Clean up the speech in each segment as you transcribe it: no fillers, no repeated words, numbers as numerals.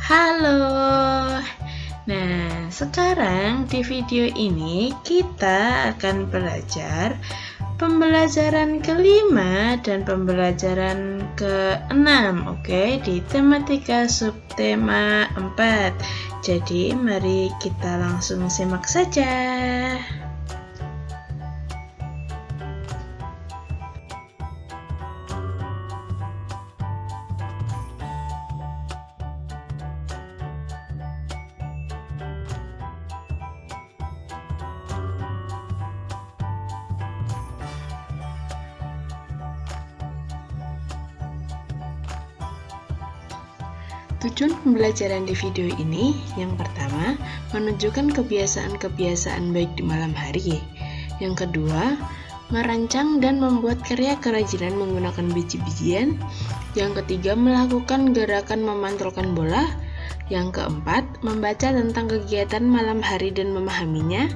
Halo. Nah, sekarang di video ini kita akan belajar pembelajaran kelima dan pembelajaran keenam, oke, di tematika subtema 4. Jadi, mari kita langsung simak saja. Tujuan pembelajaran di video ini, yang pertama, menunjukkan kebiasaan-kebiasaan baik di malam hari. Yang kedua, merancang dan membuat karya kerajinan menggunakan biji-bijian. Yang ketiga, melakukan gerakan memantulkan bola. Yang keempat, membaca tentang kegiatan malam hari dan memahaminya.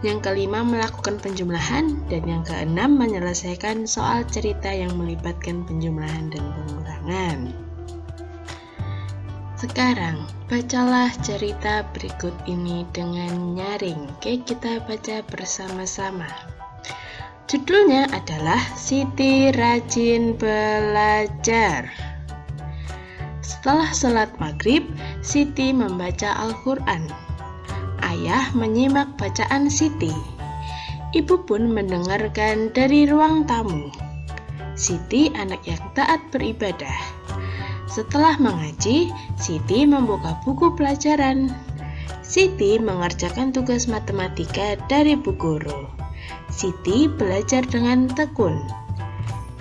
Yang kelima, melakukan penjumlahan. Dan yang keenam, menyelesaikan soal cerita yang melibatkan penjumlahan dan pengurangan. Sekarang, bacalah cerita berikut ini dengan nyaring. Oke, kita baca bersama-sama. Judulnya adalah Siti Rajin Belajar. Setelah sholat maghrib, Siti membaca Al-Quran. Ayah menyimak bacaan Siti. Ibu pun mendengarkan dari ruang tamu. Siti anak yang taat beribadah. Setelah mengaji, Siti membuka buku pelajaran. Siti mengerjakan tugas matematika dari Bu Guru. Siti belajar dengan tekun.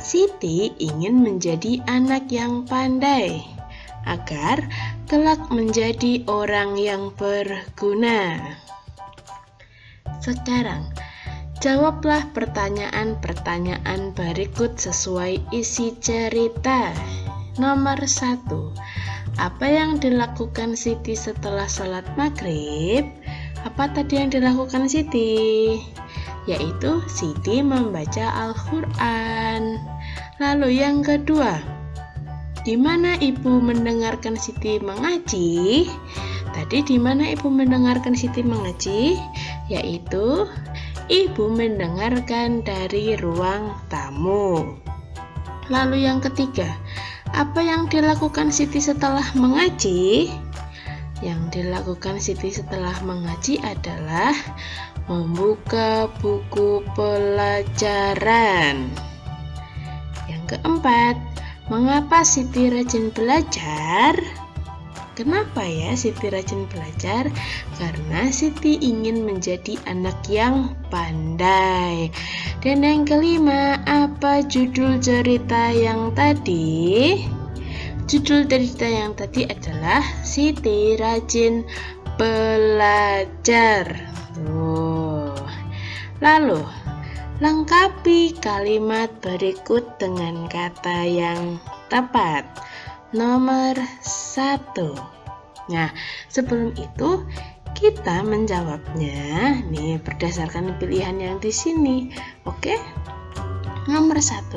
Siti ingin menjadi anak yang pandai, agar kelak menjadi orang yang berguna. Sekarang, jawablah pertanyaan-pertanyaan berikut sesuai isi cerita. Nomor 1. Apa yang dilakukan Siti setelah sholat maghrib? Apa tadi yang dilakukan Siti? Yaitu Siti membaca Al-Quran. Lalu yang kedua, di mana ibu mendengarkan Siti mengaji? Tadi di mana ibu mendengarkan Siti mengaji? Yaitu ibu mendengarkan dari ruang tamu. Lalu yang ketiga, apa yang dilakukan Siti setelah mengaji? Yang dilakukan Siti setelah mengaji adalah membuka buku pelajaran. Yang keempat, mengapa Siti rajin belajar? Kenapa ya Siti rajin belajar? Karena Siti ingin menjadi anak yang pandai. Dan yang kelima, apa judul cerita yang tadi? Judul cerita yang tadi adalah Siti Rajin Belajar. Lalu, lengkapi kalimat berikut dengan kata yang tepat. Nomor 1. Nah, sebelum itu kita menjawabnya nih berdasarkan pilihan yang di sini. Oke? Nomor 1.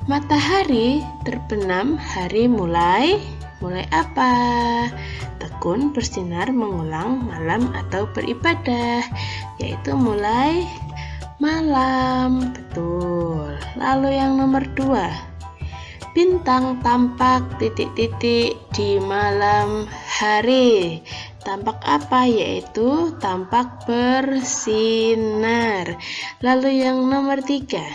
Matahari terbenam hari mulai apa? Tekun bersinar mengulang malam atau beribadah, yaitu mulai malam. Betul. Lalu yang nomor 2. Bintang tampak titik-titik di malam hari. Tampak apa? Yaitu tampak bersinar. Lalu yang nomor 3.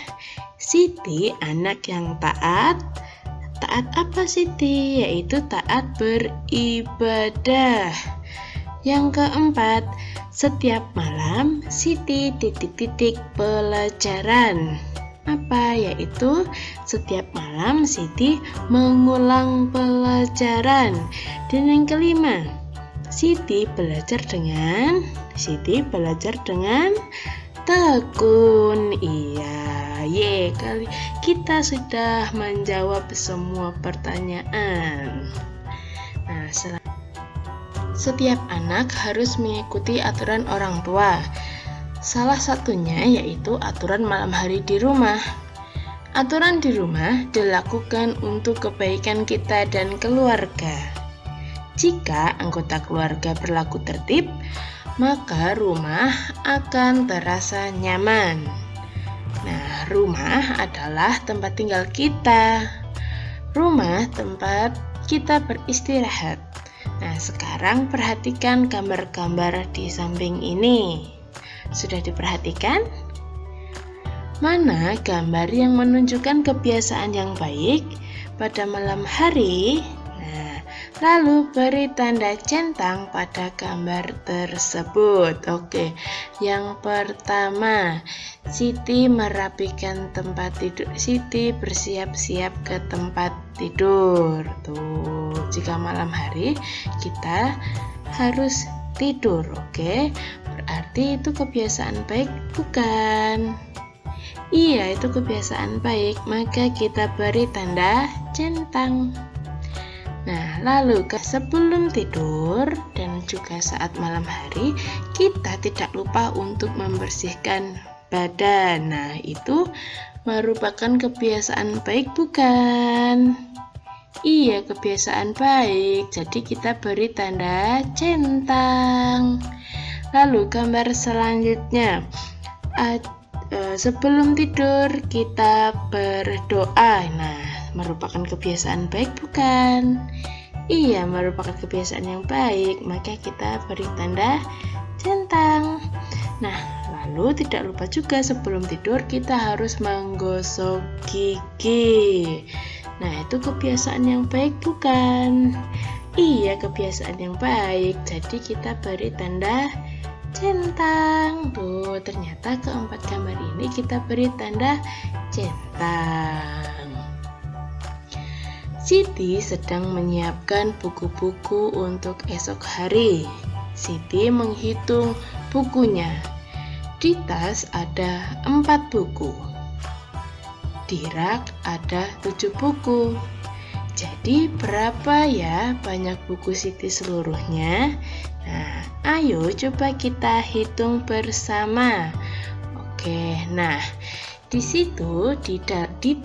Siti anak yang taat. Taat apa Siti? Yaitu taat beribadah. Yang keempat, setiap malam Siti titik-titik pelajaran. Apa? Yaitu setiap malam Siti mengulang pelajaran. Dan yang kelima, Siti belajar dengan tekun. Iya, kita sudah menjawab semua pertanyaan. Nah, setiap anak harus mengikuti aturan orang tua. Salah satunya yaitu aturan malam hari di rumah. Aturan di rumah dilakukan untuk kebaikan kita dan keluarga. Jika anggota keluarga berlaku tertib, maka rumah akan terasa nyaman. Nah, rumah adalah tempat tinggal kita. Rumah tempat kita beristirahat. Nah, sekarang perhatikan gambar-gambar di samping ini. Sudah diperhatikan? Mana gambar yang menunjukkan kebiasaan yang baik pada malam hari? Nah, lalu beri tanda centang pada gambar tersebut. Oke, yang pertama, Siti merapikan tempat tidur. Siti bersiap-siap ke tempat tidur. Tuh, jika malam hari kita harus tidur, oke? Berarti itu kebiasaan baik, bukan? Iya, itu kebiasaan baik, maka kita beri tanda centang. Nah, lalu sebelum tidur dan juga saat malam hari, kita tidak lupa untuk membersihkan badan. Nah, itu merupakan kebiasaan baik, bukan? Iya, kebiasaan baik. Jadi kita beri tanda centang. Lalu gambar selanjutnya, sebelum tidur kita berdoa. Nah, merupakan kebiasaan baik, bukan? Iya, merupakan kebiasaan yang baik, maka kita beri tanda centang. Nah, lalu tidak lupa juga sebelum tidur kita harus menggosok gigi. Nah, itu kebiasaan yang baik, bukan? Iya, kebiasaan yang baik. Jadi kita beri tanda centang. Tuh, ternyata keempat gambar ini kita beri tanda centang. Siti sedang menyiapkan buku-buku untuk esok hari. Siti menghitung bukunya. Di tas ada 4 buku. Di rak ada 7 buku. Jadi berapa ya banyak buku Siti seluruhnya? Nah, ayo coba kita hitung bersama. Oke, nah di situ di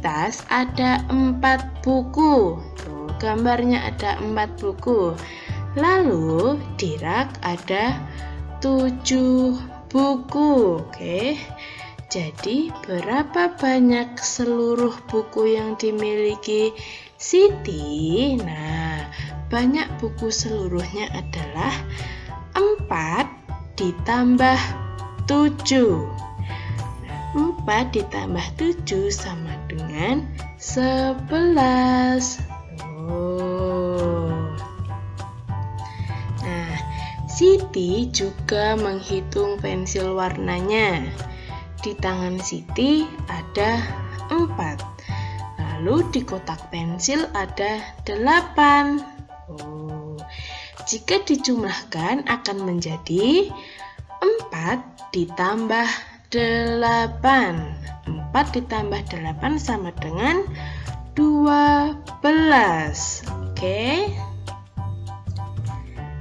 tas ada 4 buku. Tuh, gambarnya ada 4 buku. Lalu di rak ada 7 buku. Oke. Jadi berapa banyak seluruh buku yang dimiliki Siti? Nah, banyak buku seluruhnya adalah 4 ditambah 7. 4 ditambah 7 sama dengan 11. Nah, Siti juga menghitung pensil warnanya. Di tangan Siti ada 4. Lalu di kotak pensil ada 8. Jika dijumlahkan akan menjadi 4 ditambah 8. 4 ditambah 8 sama dengan 12. Oke.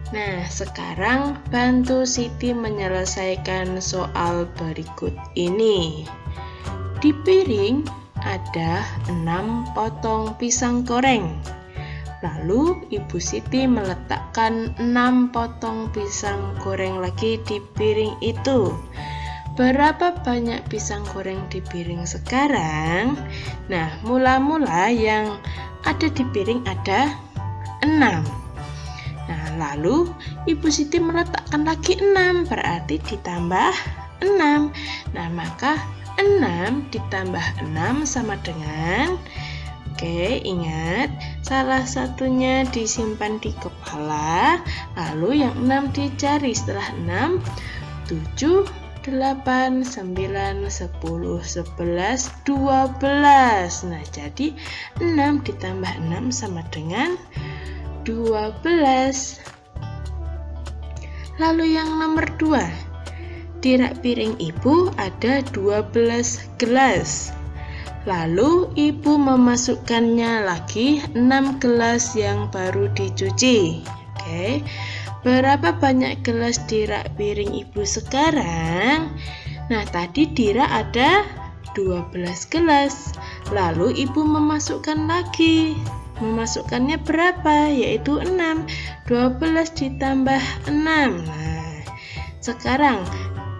Nah, sekarang bantu Siti menyelesaikan soal berikut ini. Di piring ada 6 potong pisang goreng. Lalu Ibu Siti meletakkan 6 potong pisang goreng lagi di piring itu. Berapa banyak pisang goreng di piring sekarang? Nah, mula-mula yang ada di piring ada 6. Nah, lalu Ibu Siti meletakkan lagi 6, berarti ditambah 6. Nah, maka 6 ditambah 6 sama dengan, oke, ingat, salah satunya disimpan di kepala, lalu yang 6 dicari. Setelah 6, 7, 8, 9, 10, 11, 12. Nah, jadi 6 ditambah 6 sama dengan 12. Lalu yang nomor 2, di rak piring Ibu ada 12 gelas. Lalu Ibu memasukkannya lagi 6 gelas yang baru dicuci. Oke. Berapa banyak gelas di rak piring Ibu sekarang? Nah, tadi di rak ada 12 gelas. Lalu Ibu memasukkan lagi. Memasukkannya berapa? Yaitu 6. 12 ditambah 6. Nah, sekarang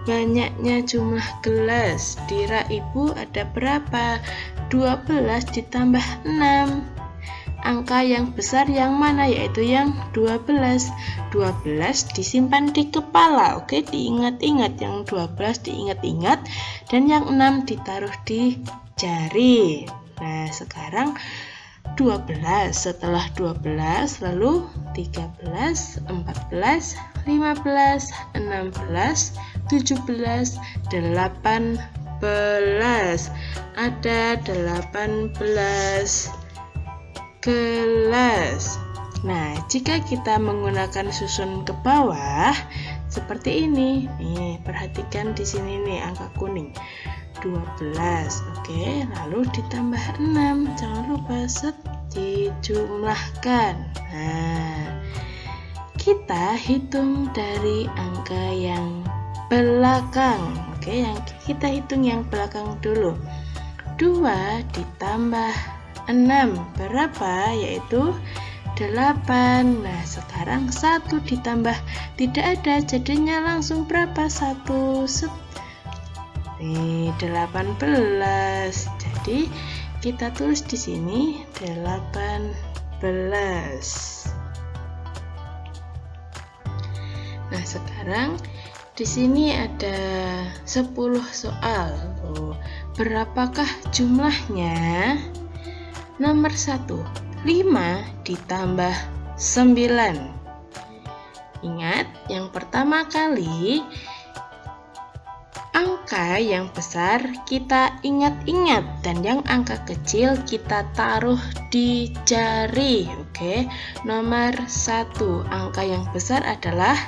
banyaknya jumlah gelas di rak ibu ada berapa? 12 ditambah 6. Angka yang besar yang mana? Yaitu yang 12. 12 disimpan di kepala. Oke, diingat-ingat. Yang 12 diingat-ingat dan yang 6 ditaruh di jari. Nah, sekarang 12. Setelah 12 lalu 13, 14, 15, 16, 17, 18. Ada 18 gelas. Nah, jika kita menggunakan susun ke bawah seperti ini. Nih, perhatikan di sini nih angka kuning. 12. Oke, lalu ditambah 6. Jangan lupa dijumlahkan. Nah, kita hitung dari angka yang belakang. Oke, yang kita hitung yang belakang dulu. 2 ditambah 6 berapa? Yaitu 8. Nah, sekarang 1 ditambah tidak ada, jadinya langsung berapa? 1 nih 18. Jadi kita tulis di sini 18. Nah, sekarang di sini ada 10 soal. Berapakah jumlahnya? Nomor 1, 5 ditambah 9. Ingat, yang pertama kali angka yang besar kita ingat-ingat dan yang angka kecil kita taruh di jari. Oke, nomor 1, angka yang besar adalah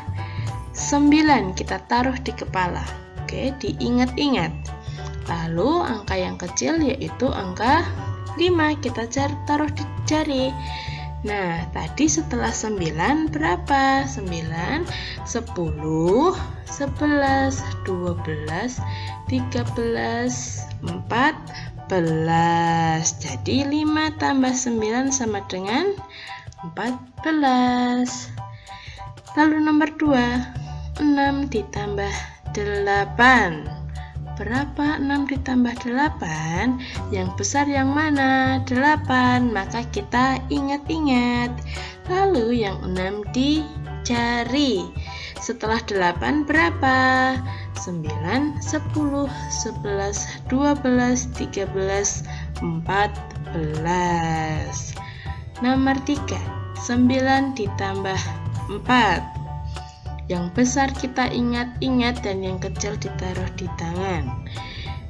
9, kita taruh di kepala. Oke, diingat-ingat. Lalu angka yang kecil yaitu angka 5, kita taruh di jari. Nah, tadi setelah 9 berapa? 9, 10, 11, 12, 13, 14. Jadi 5 tambah 9 sama dengan 14. Lalu nomor 2, 6 ditambah 8. Berapa 6 ditambah 8? Yang besar yang mana? 8. Maka kita ingat-ingat. Lalu yang 6 di jari. Setelah 8 berapa? 9, 10, 11, 12, 13, 14. Nomor 3, 9 ditambah 4. Yang besar kita ingat-ingat dan yang kecil ditaruh di tangan.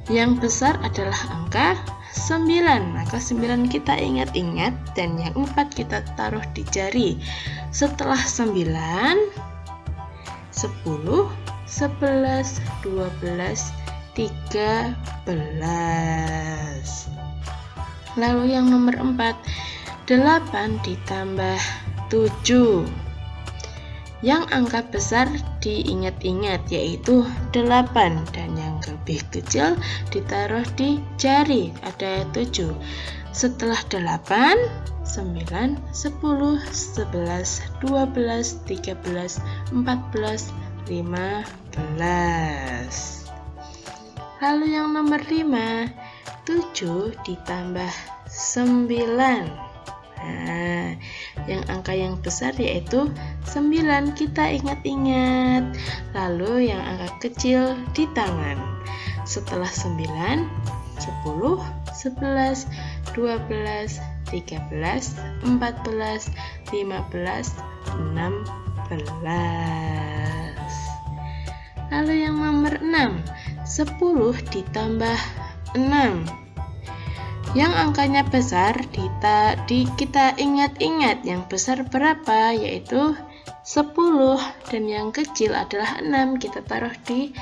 Yang besar adalah angka 9, maka 9 kita ingat-ingat dan yang 4 kita taruh di jari. Setelah 9, 10, 11, 12, 13. Lalu yang nomor 4, 8 ditambah 7. Yang angka besar diingat-ingat yaitu 8 dan yang lebih kecil ditaruh di jari, ada 7. Setelah 8, 9, 10, 11, 12, 13, 14, 15. Lalu yang nomor 5, 7 ditambah 9. Nah, yang angka yang besar yaitu 9, kita ingat-ingat. Lalu yang angka kecil di tangan. Setelah 9, 10, 11, 12, 13, 14, 15, 16. Lalu yang nomor 6, 10 ditambah 6. Yang angkanya besar kita ingat-ingat, yang besar berapa? Yaitu 10 dan yang kecil adalah 6, kita taruh di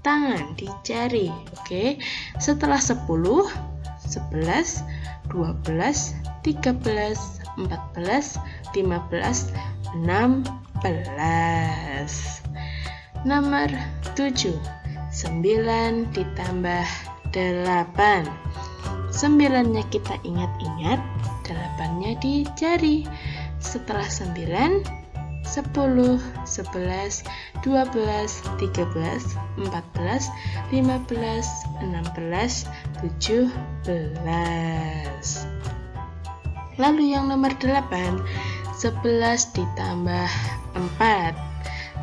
tangan, di jari. Oke. Setelah 10, 11, 12, 13, 14, 15, 16. Nomor 7, 9 ditambah 8. 9-nya kita ingat-ingat, 8-nya di jari. Setelah 9, 10, 11, 12, 13, 14, 15, 16, 17. Lalu yang nomor 8, 11 ditambah 4.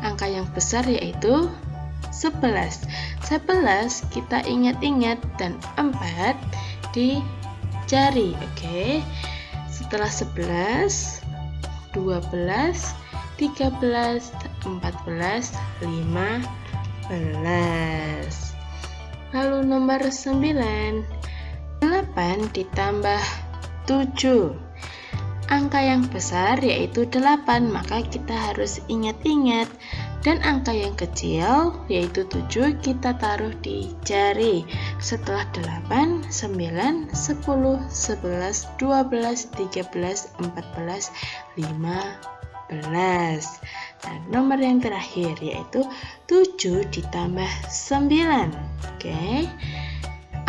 Angka yang besar yaitu 11. 11 kita ingat-ingat dan 4 dicari. Oke. Setelah 11, 12, 13, 14, 15. Lalu nomor 9, 8 ditambah 7. Angka yang besar yaitu 8, maka kita harus ingat-ingat. Dan angka yang kecil yaitu 7 kita taruh di jari. Setelah 8, 9, 10, 11, 12, 13, 14, 15. Nah, nomor yang terakhir yaitu 7 ditambah 9. Oke.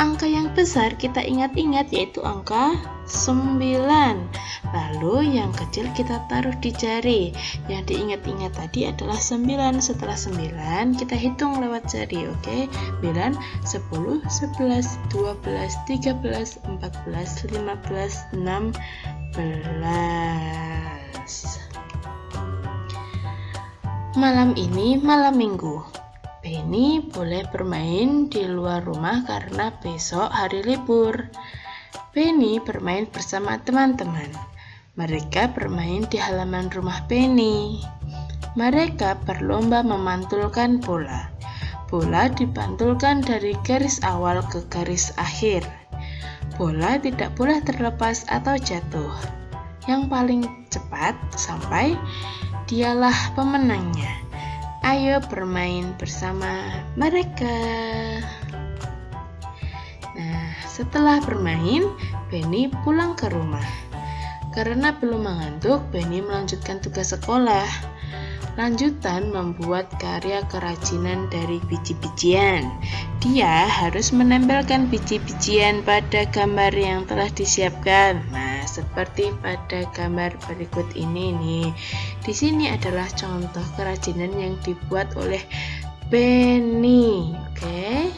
Angka yang besar kita ingat-ingat yaitu angka 9. Lalu yang kecil kita taruh di jari. Yang diingat-ingat tadi adalah 9. Setelah 9 kita hitung lewat jari. Oke. 9, 10, 11, 12, 13, 14, 15, 16. Malam ini malam minggu. Penny boleh bermain di luar rumah karena besok hari libur. Penny bermain bersama teman-teman. Mereka bermain di halaman rumah Penny. Mereka berlomba memantulkan bola. Bola dipantulkan dari garis awal ke garis akhir. Bola tidak boleh terlepas atau jatuh. Yang paling cepat sampai dialah pemenangnya. Ayo bermain bersama mereka. Nah, setelah bermain, Penny pulang ke rumah. Karena belum mengantuk, Penny melanjutkan tugas sekolah. Lanjutan membuat karya kerajinan dari biji-bijian. Dia harus menempelkan biji-bijian pada gambar yang telah disiapkan. Nah, seperti pada gambar berikut ini nih. Di sini adalah contoh kerajinan yang dibuat oleh Penny. Oke.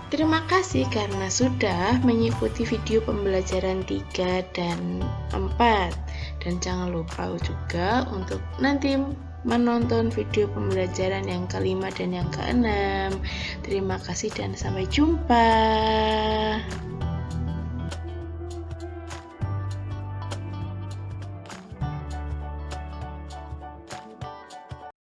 Terima kasih karena sudah mengikuti video pembelajaran 3 dan 4. Dan jangan lupa juga untuk nanti menonton video pembelajaran yang ke-5 dan yang ke-6. Terima kasih dan sampai jumpa.